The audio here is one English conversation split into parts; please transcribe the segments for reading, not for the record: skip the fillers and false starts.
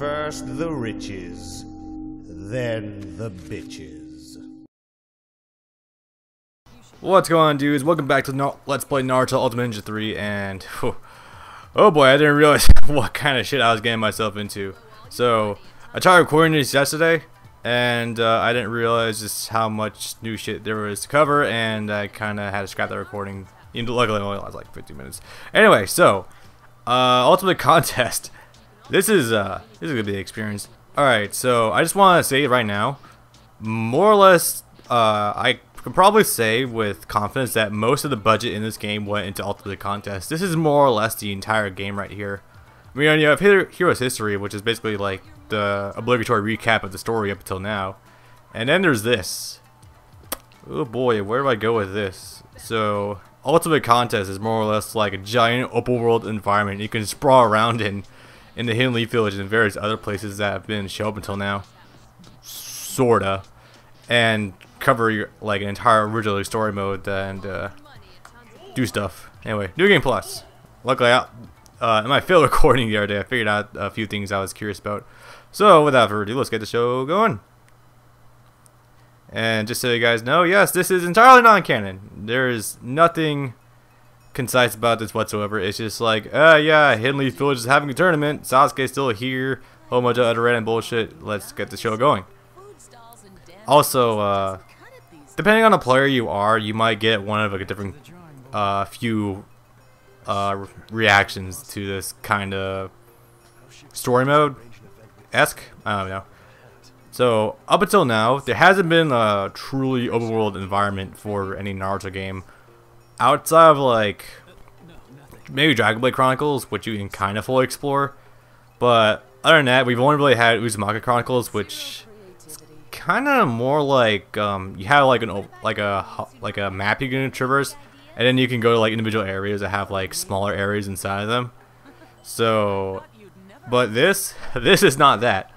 First the riches, then the bitches. What's going on, dudes? Welcome back to Let's Play Naruto Ultimate Ninja 3, and oh boy, I didn't realize what kind of shit I was getting myself into. So, I tried recording this yesterday, and I didn't realize just how much new shit there was to cover, and I kind of had to scrap that recording. Luckily, it only lasted like 15 minutes. Anyway, so, Ultimate Contest. This is gonna be an experience. Alright, so I just want to say right now, more or less, I can probably say with confidence that most of the budget in this game went into Ultimate Contest. This is more or less the entire game right here. I mean, you have Hero's History, which is basically like the obligatory recap of the story up until now. And then there's this. Oh boy, where do I go with this? So, Ultimate Contest is more or less like a giant open world environment you can sprawl around in the Hidden Leaf Village and various other places that have been shown up until now. Sorta. And cover like an entire original story mode and do stuff. Anyway, New Game Plus. Luckily, in my failed recording the other day, I figured out a few things I was curious about. So, without further ado, let's get the show going. And just so you guys know, yes, this is entirely non-canon. There is nothing concise about this whatsoever. It's just like, yeah, Hidden Leaf Village is having a tournament. Sasuke's still here. Whole bunch of other random bullshit. Let's get the show going. Also, depending on the player you are, you might get one of a different few reactions to this kind of story mode-esque. I don't know. So, up until now, there hasn't been a truly open world environment for any Naruto game. Outside of, like, maybe Dragon Blade Chronicles, which you can kind of fully explore. But, other than that, we've only really had Uzumaki Chronicles, which is kind of more like, you have, like, a map you can traverse, and then you can go to, like, individual areas that have, like, smaller areas inside of them. So, but this is not that.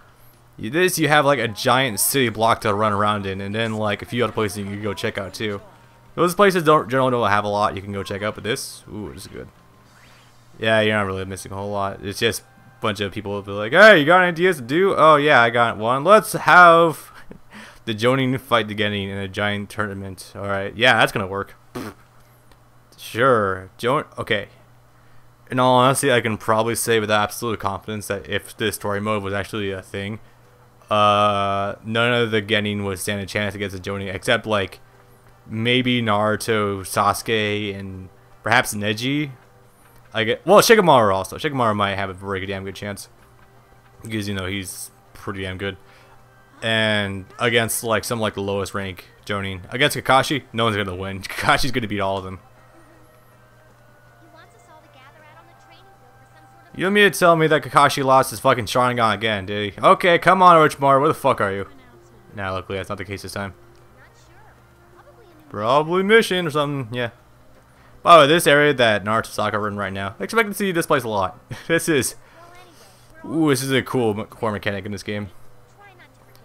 You have, like, a giant city block to run around in, and then, like, a few other places you can go check out, too. Those places generally don't have a lot you can go check out, but this, ooh, this is good. Yeah, you're not really missing a whole lot. It's just a bunch of people will be like, hey, you got any ideas to do? Oh, yeah, I got one. Let's have the Jonin fight the Genin in a giant tournament. Alright, yeah, that's gonna work. Sure. Okay. In all honesty, I can probably say with absolute confidence that if this story mode was actually a thing, none of the Genin would stand a chance against the Jonin, except, like, maybe Naruto, Sasuke, and perhaps Neji. Well, Shikamaru also. Shikamaru might have a very damn good chance because, you know, he's pretty damn good. And against like some like the lowest rank Jonin. Against Kakashi, no one's gonna win. Kakashi's gonna beat all of them. You want me to tell me that Kakashi lost his fucking Sharingan again, did he? Okay, come on, Orochimaru. Where the fuck are you? Nah, luckily that's not the case this time. Probably mission or something, yeah. By the way, this area that Naruto Sokka are in right now, I expect to see this place a lot. This is a cool core mechanic in this game.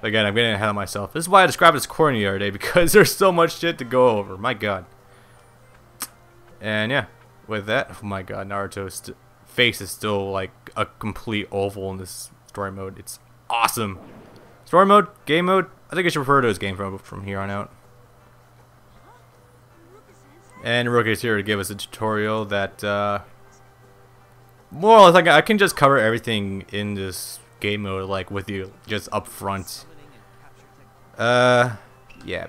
Again, I'm getting ahead of myself. This is why I described this corny the other day, because there's so much shit to go over. My god. And yeah, with that, oh my god, Naruto's face is still like a complete oval in this story mode. It's awesome. Story mode, game mode, I think I should refer to as game from here on out. And Hiroki's here to give us a tutorial that, more or less, like, I can just cover everything in this game mode, like, with you, just up front. Yeah,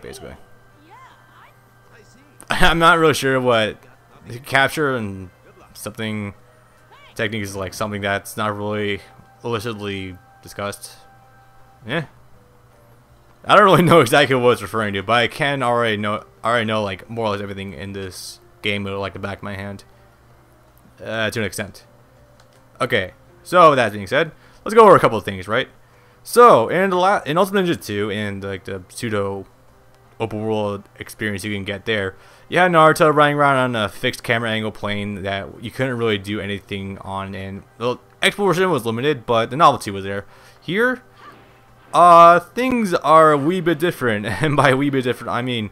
basically. I'm not really sure what capture and something technique is, like, something that's not really illicitly discussed. Yeah. I don't really know exactly what it's referring to, but I can already know like more or less everything in this game mode like the back of my hand, to an extent. Okay, so with that being said, let's go over a couple of things, right? So in Ultimate Ninja 2 and like the pseudo open world experience you can get there, you had Naruto running around on a fixed camera angle plane that you couldn't really do anything on, and the exploration was limited, but the novelty was there. Here, things are a wee bit different, and by a wee bit different, I mean,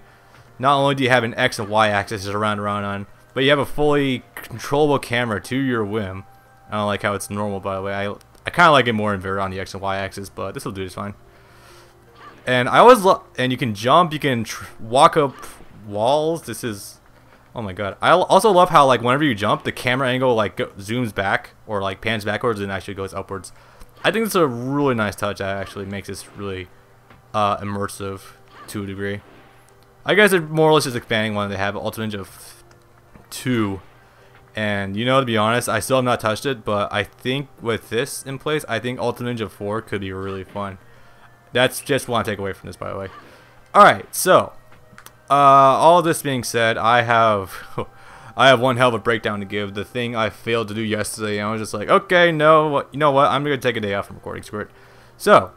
not only do you have an X and Y axis to run around on, but you have a fully controllable camera to your whim. I don't like how it's normal, by the way. I kind of like it more inverted on the X and Y axis, but this will do just fine. And I always love, and you can jump, you can walk up walls. This is, oh my god. I also love how like whenever you jump, the camera angle like zooms back or like pans backwards and actually goes upwards. I think it's a really nice touch that actually makes this really immersive to a degree. I guess they're more or less just expanding one. They have Ultimate Ninja 2. And, you know, to be honest, I still have not touched it, but I think with this in place, I think Ultimate Ninja 4 could be really fun. That's just what I take away from this, by the way. Alright, so, all this being said, I have one hell of a breakdown to give. The thing I failed to do yesterday, and I was just like, okay, no, you know what, I'm going to take a day off from recording, screw it. So,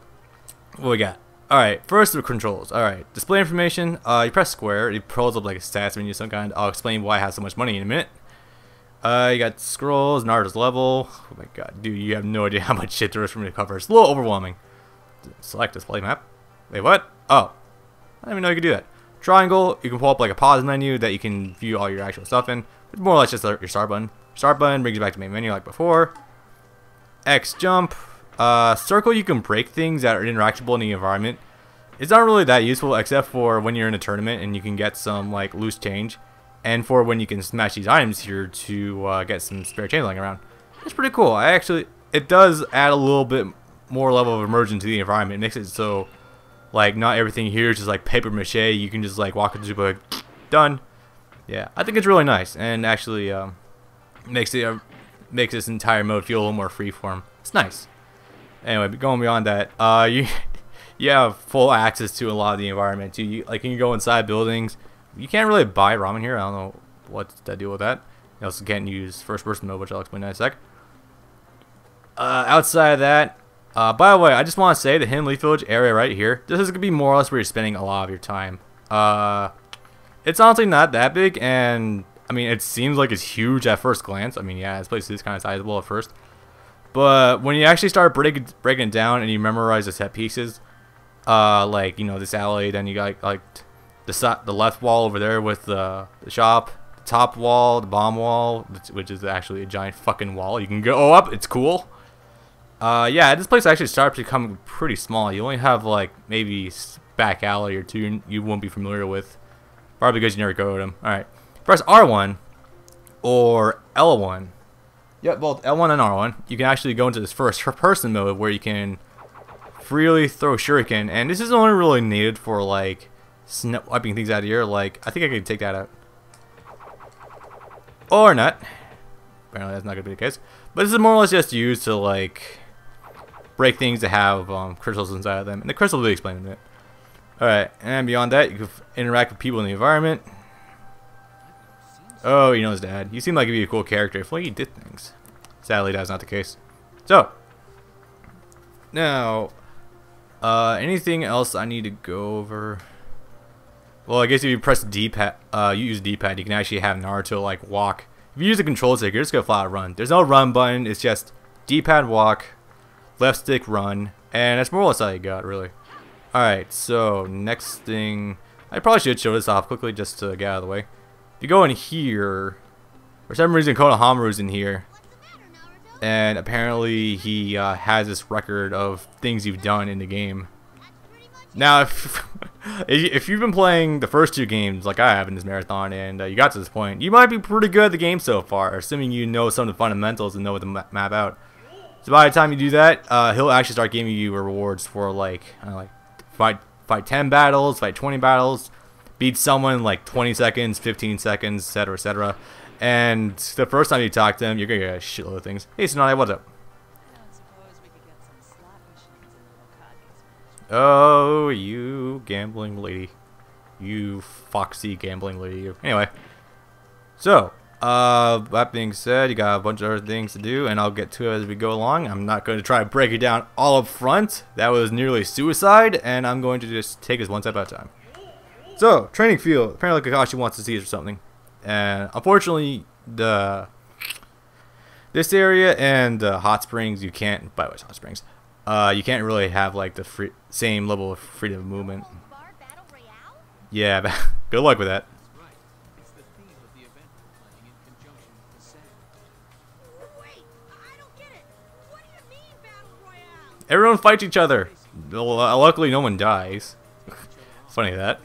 what we got? Alright, first the controls. Alright, display information, you press square, it pulls up like a stats menu of some kind. I'll explain why I have so much money in a minute. You got scrolls, Naruto's level. Oh my god, dude, you have no idea how much shit there is for me to cover. It's a little overwhelming. Select display map. Wait, what? Oh, I didn't even know you could do that. Triangle, you can pull up like a pause menu that you can view all your actual stuff in. It's more or less just your start button. Start button brings you back to main menu like before. X jump. Circle, you can break things that are interactable in the environment. It's not really that useful except for when you're in a tournament and you can get some like loose change. And for when you can smash these items here to get some spare change lying around. It's pretty cool. It does add a little bit more level of immersion to the environment. It makes it so, like, not everything here is just like paper mache. You can just like walk into like, done. Yeah, I think it's really nice and actually makes this entire mode feel a little more freeform. It's nice. Anyway, going beyond that, you have full access to a lot of the environment too. You can go inside buildings. You can't really buy ramen here. I don't know what's the deal with that. You also can't use first person mode, which I'll explain in a sec. Outside of that, by the way, I just want to say the Hidden Leaf Village area right here, this is going to be more or less where you're spending a lot of your time. It's honestly not that big, and I mean, it seems like it's huge at first glance. I mean, yeah, this place is kind of sizable at first. But when you actually start breaking it down and you memorize the set pieces, like, you know, this alley, then you got like the left wall over there with the shop, the top wall, the bottom wall, which is actually a giant fucking wall. You can go up, it's cool. Yeah, this place actually starts to become pretty small. You only have like maybe back alley or two you won't be familiar with, probably because you never go to them. Alright, press R1 or L1. Yep, both L1 and R1. You can actually go into this first person mode where you can freely throw shuriken, and this is only really needed for like wiping things out of here. Like, I think I could take that out. Or not. Apparently that's not going to be the case. But this is more or less just used to, like, break things that have crystals inside of them. And the crystal will be explained in a minute. Alright, and beyond that, you can interact with people in the environment. Oh, you know his dad. You seem like he'd be a cool character if only he did things. Sadly, that's not the case. So, now, anything else I need to go over? Well, I guess if you press D-pad, you use D-pad, you can actually have Naruto like walk. If you use the control stick, you're just gonna flat out run. There's no run button. It's just D-pad walk, left stick run, and that's more or less all you got, really. All right, so next thing, I probably should show this off quickly just to get out of the way. If you go in here, for some reason Konohamaru's in here, and apparently he has this record of things you've done in the game. Now, if you've been playing the first two games like I have in this marathon and you got to this point, you might be pretty good at the game so far, assuming you know some of the fundamentals and know what to map out. So by the time you do that, he'll actually start giving you rewards for like fight 10 battles, fight 20 battles, beat someone in like 20 seconds, 15 seconds, etc., etc. And the first time you talk to him, you're gonna get a shitload of things. Hey, Tsunade, what's up? Oh, you gambling lady. You foxy gambling lady. You. Anyway. So, that being said, you got a bunch of other things to do, and I'll get to it as we go along. I'm not going to try to break it down all up front. That was nearly suicide, and I'm going to just take this one step at a time. So, training field. Apparently Kakashi wants to see us or something. And unfortunately, this area and hot springs, you can't, by the way, hot springs. You can't really have like the same level of freedom of movement. Yeah, but good luck with that. Everyone fights each other. Luckily, no one dies. Funny that.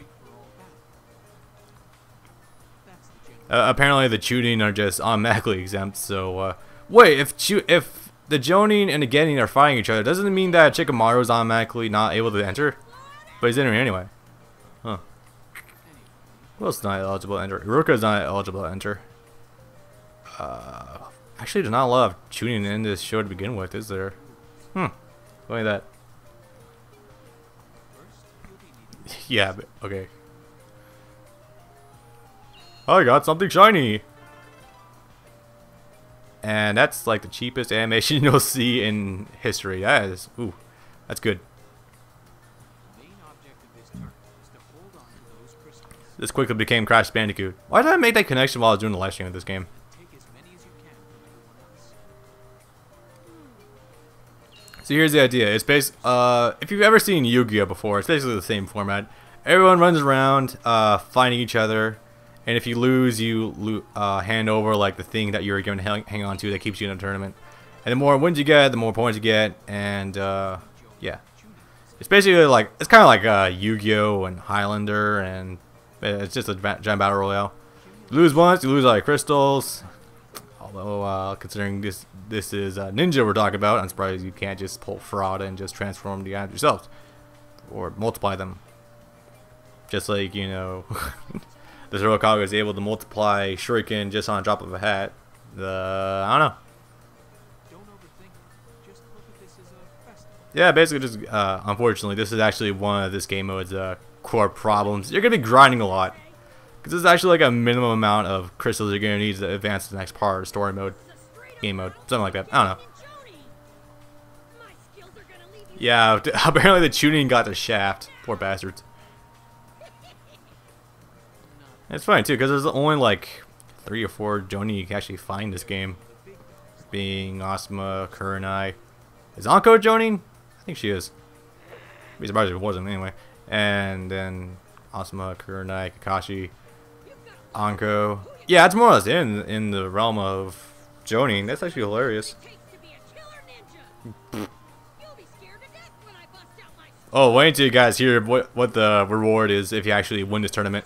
Apparently, the Chunin are just automatically exempt. So, wait, if the Jonin and the Genin are fighting each other, doesn't it mean that Shikamaru is automatically not able to enter? But he's entering anyway. Huh. Who else is not eligible to enter? Iruka is not eligible to enter. Actually, there's not a lot of Chunin in this show to begin with, is there? Funny that. Yeah, but, okay. I got something shiny! And that's like the cheapest animation you'll see in history. That is, ooh, that's good. This quickly became Crash Bandicoot. Why did I make that connection while I was doing the live stream of this game? So here's the idea. It's if you've ever seen Yu-Gi-Oh before, it's basically the same format. Everyone runs around fighting each other, and if you lose, you hand over like the thing that you're going to hang on to that keeps you in a tournament. And the more wins you get, the more points you get, and yeah, it's basically like it's kind of like Yu-Gi-Oh and Highlander, and it's just a giant battle royale. You lose once, you lose all your crystals. Although considering this is Ninja we're talking about, I'm surprised you can't just pull fraud and just transform the items yourselves or multiply them. Just like, you know, the Zorokaga is able to multiply Shuriken just on a drop of a hat. I don't know. Yeah, basically just unfortunately this is actually one of this game mode's core problems. You're gonna be grinding a lot. Because this is actually like a minimum amount of crystals you're going to need to advance to the next part of story mode, game mode, something like that. I don't know. Yeah, apparently the Chunin got the shaft. Poor bastards. It's funny too, because there's only like 3 or 4 Jonin you can actually find in this game. Being Asuma, Kurenai. Is Anko Jonin? I think she is. I'd be surprised if it wasn't anyway. And then Asuma, Kurenai, Kakashi. Anko. Yeah, it's more or less in the realm of Jonin. That's actually hilarious. Oh, wait until you guys hear what the reward is if you actually win this tournament.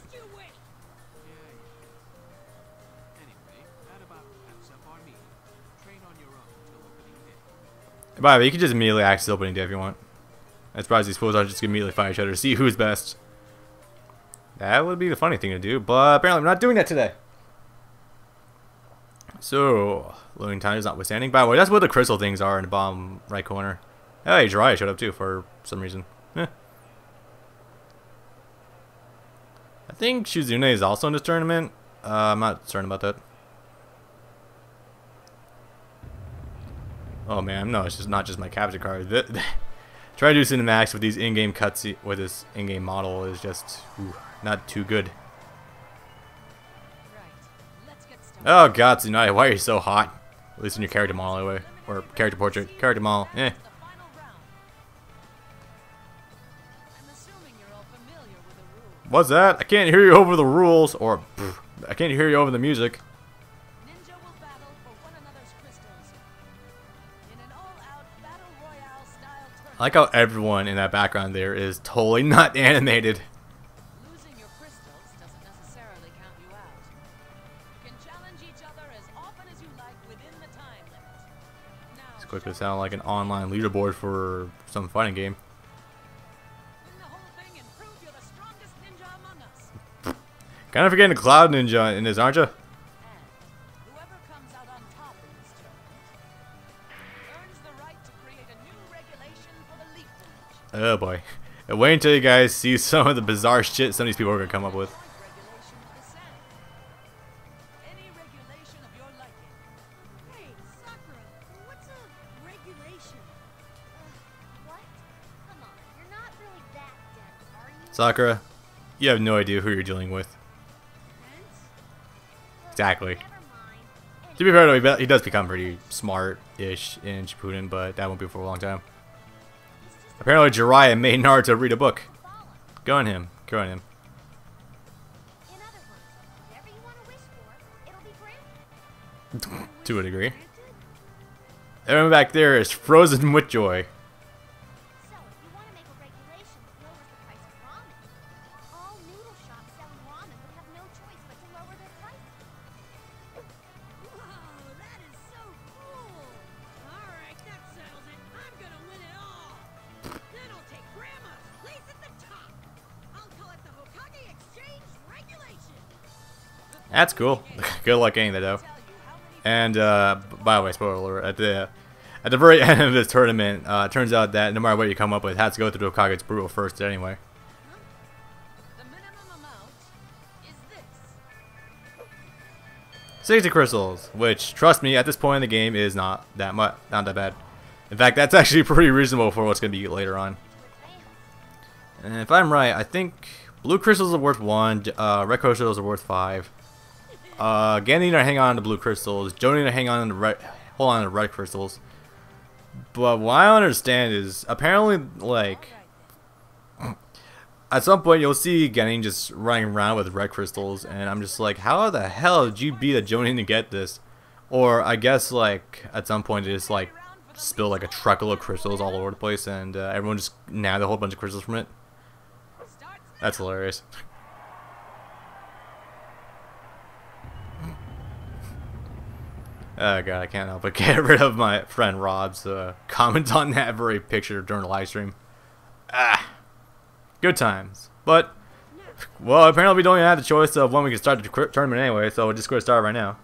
By the way, you can just immediately access opening day if you want. I'm surprised these fools aren't just gonna immediately fight each other to see who's best. That would be the funny thing to do, but apparently I'm not doing that today. So, loading time is notwithstanding. By the way, that's what the crystal things are in the bottom right corner. Hey, Jiraiya showed up too for some reason. I think Tsunade is also in this tournament. I'm not certain about that. Oh man, no, it's just not just my capture card. Trying to do cinematics with these in-game cutscenes with this in-game model is just not too good. Oh god, Tsunade, why are you so hot? At least in your character model anyway. Or character portrait. Character model, eh. What's that? I can't hear you over the rules, or I can't hear you over the music. I like how everyone in that background there is totally not animated. Losing your crystals doesn't necessarily count you out. You can challenge each other as often as you like within the time limit. Now, This quickly sound like an online leaderboard for some fighting game. win the whole thing and prove you're the strongest ninja among us. Kind of forgetting the Cloud Ninja in this, aren't you? And whoever comes out on top in this tournament earns the right to create a new regulation for the Leaf Village. Oh boy. And wait until you guys see some of the bizarre shit some of these people are going to come up with. Regulation of the sand. Any regulation of your liking. Hey, Sakura, what's a regulation? What? Come on, you're not really that dense, are you? Sakura, you have no idea who you're dealing with. Dense? Exactly. Never mind. To be fair though, he does become pretty smart-ish in Shippuden, but that won't be for a long time. Apparently Jiraiya made Naruto read a book. Go on him. Go on him. In other words, whatever you want to wish for, it'll be granted. To a degree. Everyone back there is frozen with joy. That's cool. Good luck getting that though. And by the way, spoiler alert, at the very end of this tournament, it turns out that no matter what you come up with, it has to go through Hokage's brutal first anyway. The minimum amount is this. 60 crystals, which, trust me, at this point in the game is not that bad. In fact, that's actually pretty reasonable for what's going to be later on. And if I'm right, I think blue crystals are worth 1, red crystals are worth 5. Gan need to hang on to blue crystals, Joe need to hang on to hold on to red crystals. But what I don't understand is, apparently, like, at some point you'll see Genin just running around with red crystals, and I'm just like, how the hell did you beat a Jonin to get this? Or I guess, like, at some point they just, like, spill like a truckload of crystals all over the place, and everyone just nabbed a whole bunch of crystals from it. That's hilarious. Oh god, I can't help but get rid of my friend Rob's comment on that very picture during the live stream. Ah, good times. But, well, apparently we don't even have the choice of when we can start the tournament anyway, so we're just going to start right now.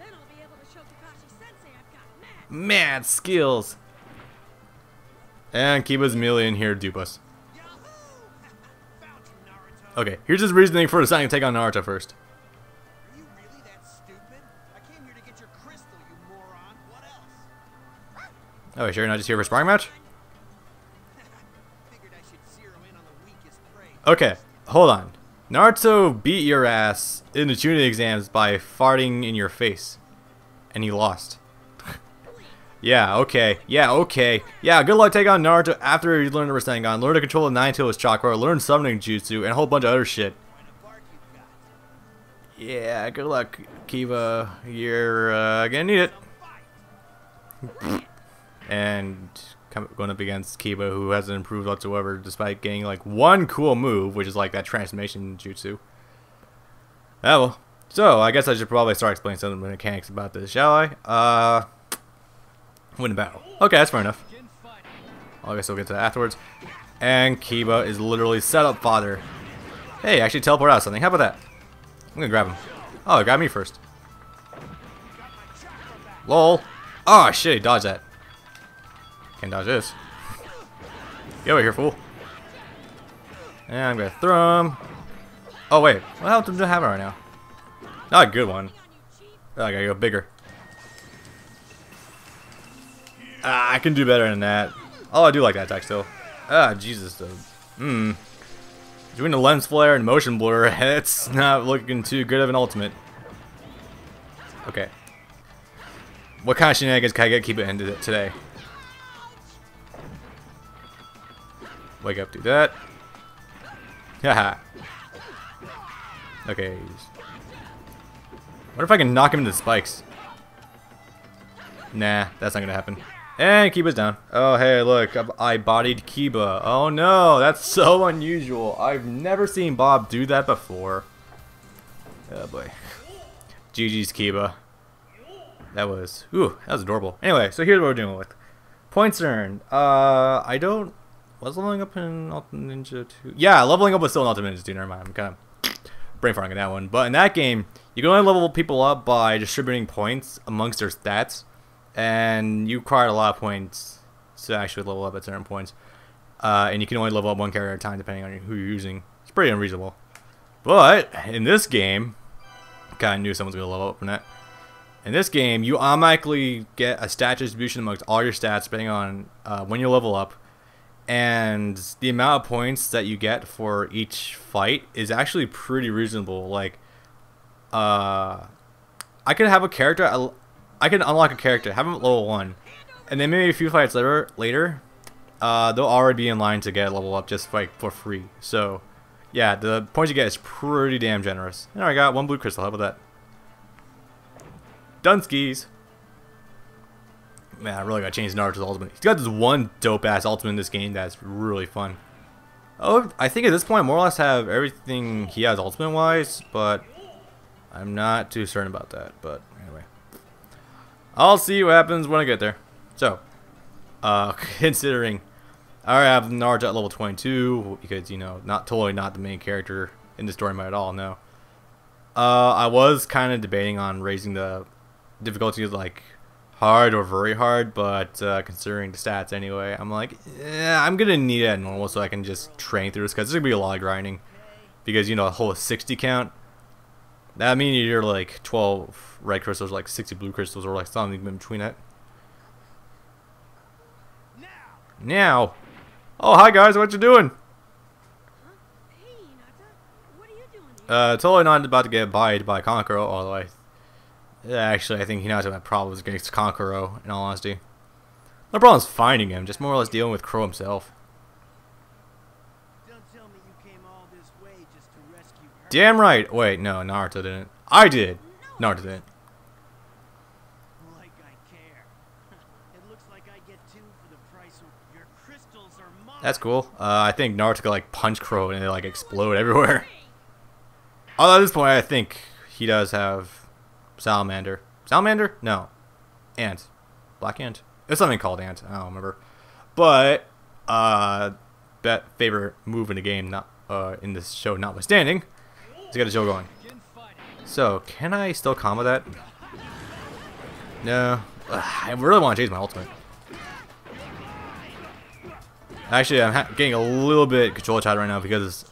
Then I'll be able to show Kakashi-sensei I've got Mad skills! And Kiba's million here to dupe us. Okay, here's his reasoning for deciding to take on Naruto first. Are you really that stupid? I came here to get your crystal, you moron. What else? Oh, sure, you're not just here for a sparring match? Figured I should zero in on the weakest prey. Okay, hold on. Naruto beat your ass in the Tsunade exams by farting in your face. And he lost. Yeah, okay. Yeah, okay. Yeah, good luck taking on Naruto after you learn the Rasengan, learn to control the Nine-Tail's chakra, learn summoning jutsu, and a whole bunch of other shit. Yeah, good luck, Kiba. You're gonna need it. And going up against Kiba, who hasn't improved whatsoever, despite getting like one cool move, which is like that transformation jutsu. Oh well. So I guess I should probably start explaining some of the mechanics about this, shall I? Win a battle. Okay, that's fair enough. I guess we'll get to that afterwards. And Kiba is literally set up father. Hey, actually teleport out something. How about that? I'm gonna grab him. Oh, grab me first. Lol. Oh shit, he dodged that. Can't dodge this. Get over here, fool. And I'm gonna throw him. Oh wait, what health do I have right now? Not a good one. Oh, I gotta go bigger. Ah, I can do better than that. Oh, I do like that attack still. Ah, Jesus, though. Between the lens flare and motion blur, it's not looking too good of an ultimate. Okay. What kind of shenanigans can I get Kiba into today? Wake up, do that. Haha. Okay. What if I can knock him into the spikes? Nah, that's not gonna happen. And Kiba's down. Oh, hey, look, I bodied Kiba. Oh no, that's so unusual. I've never seen Bob do that before. Oh boy. GG's Kiba. That was adorable. Anyway, so here's what we're doing with. Points earned. I don't... Was leveling up in Ultimate Ninja 2? Yeah, leveling up was still in Ultimate Ninja 2, never mind. I'm kind of brain farting in that one. But in that game, you can only level people up by distributing points amongst their stats. And you require a lot of points to actually level up at certain points. And you can only level up one character at a time depending on who you're using. It's pretty unreasonable. But in this game, kind of knew someone's going to level up from that. In this game, you automatically get a stat distribution amongst all your stats depending on when you level up. And the amount of points that you get for each fight is actually pretty reasonable. Like, I could have a character... I can unlock a character, have him at level 1, and then maybe a few fights later, they'll already be in line to get a level up just like for free. So, yeah, the points you get is pretty damn generous. And I got one blue crystal. How about that? Dunskies. Man, I really gotta change Naruto's ultimate. He's got this one dope ass ultimate in this game that's really fun. Oh, I think at this point, I more or less have everything he has ultimate wise, but I'm not too certain about that. But anyway. I'll see what happens when I get there. So, considering I have Naruto at level 22, because, you know, not the main character in the story mode at all, no. I was kind of debating on raising the difficulty like hard or very hard, but considering the stats anyway, I'm like, yeah, I'm gonna need it at normal so I can just train through this, because there's gonna be a lot of grinding. Because you know, a whole 60 count, that means you're like 12 red crystals, like 60 blue crystals, or like something in between it. Now, oh hi guys, what you doing? Hey, Hinata. What are you doing here? Totally not about to get bodied by Kankuro, although actually I think Hinata had problems against Kankuro, in all honesty. No problem's finding him, just more or less dealing with Crow himself. Don't tell me you came all this way just to rescue her. Damn right! Wait, no, Naruto didn't. I did! Naruto didn't. Like I care. It looks like I get 2 for the price of your crystals are mine. That's cool. I think Naruto could like punch Crow and they like explode everywhere. Although at this point I think he does have Salamander. Salamander? No. Ant. Black Ant? It's something called Ant. I don't remember. But, bet favorite move in the game, not in this show notwithstanding, to get a show going. So, can I still combo that? No. I really want to change my ultimate. Actually, I'm getting a little bit control chat right now because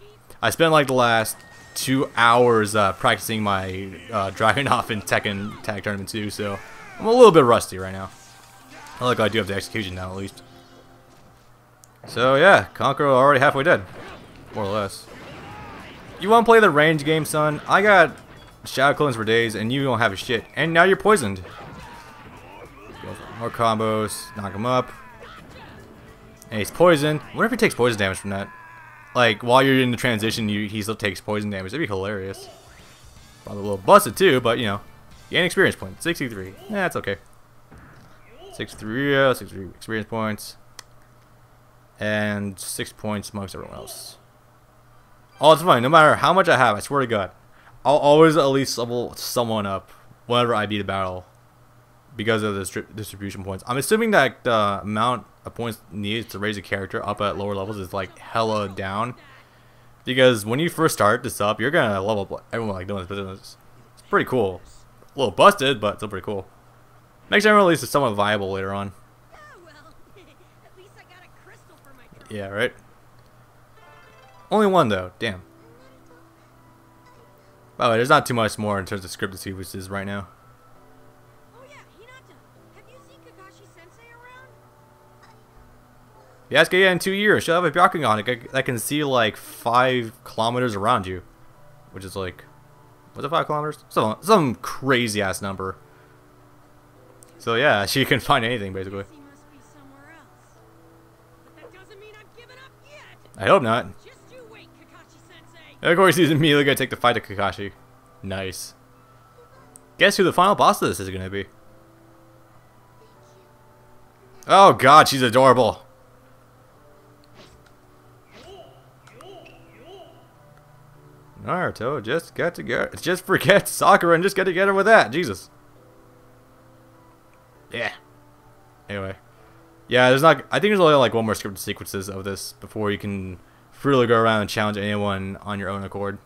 I spent like the last 2 hours practicing my Dragunov in Tekken Tag Tournament 2, so I'm a little bit rusty right now. I like I do have the execution now at least. So yeah, Kankuro already halfway dead, more or less. You want to play the range game, son? I got shadow clones for days, and you don't have a shit, and now you're poisoned. Go for more combos, knock him up, and he's poisoned. What if he takes poison damage from that? Like, while you're in the transition, he still takes poison damage. That'd be hilarious. Probably a little busted too, but you know. Gain experience points. 63. Yeah, that's okay. 63 experience points. And 6 points amongst everyone else. Oh, it's fine. No matter how much I have, I swear to God, I'll always at least level someone up whenever I beat a battle. Because of the distribution points. I'm assuming that the amount of points needed to raise a character up at lower levels is like hella down. Because when you first start this up, you're gonna level up everyone like doing this business. It's pretty cool. A little busted, but still pretty cool. Makes everyone at least somewhat viable later on. Oh, well, at least I got a crystal for my trouble. Yeah, right? Only one though, damn. By the way, there's not too much more in terms of scripted sequences right now. Oh yeah, Hinata, have you seen Kakashi-sensei around? You ask again in 2 years, she'll have a Byakugan that can see like 5 kilometers around you. Which is like, was it 5 kilometers? Some crazy ass number. So yeah, she can find anything basically. He must be somewhere else. But that doesn't mean I've given up yet. I hope not. Just you wait, Kakashi-sensei. And of course he's immediately gonna take the fight to Kakashi. Nice. Guess who the final boss of this is gonna be? Oh god, she's adorable. Naruto, just forget Sakura and just get together with that. Jesus. Yeah. Anyway. Yeah, there's not. I think there's only like one more scripted sequences of this before you can freely go around and challenge anyone on your own accord.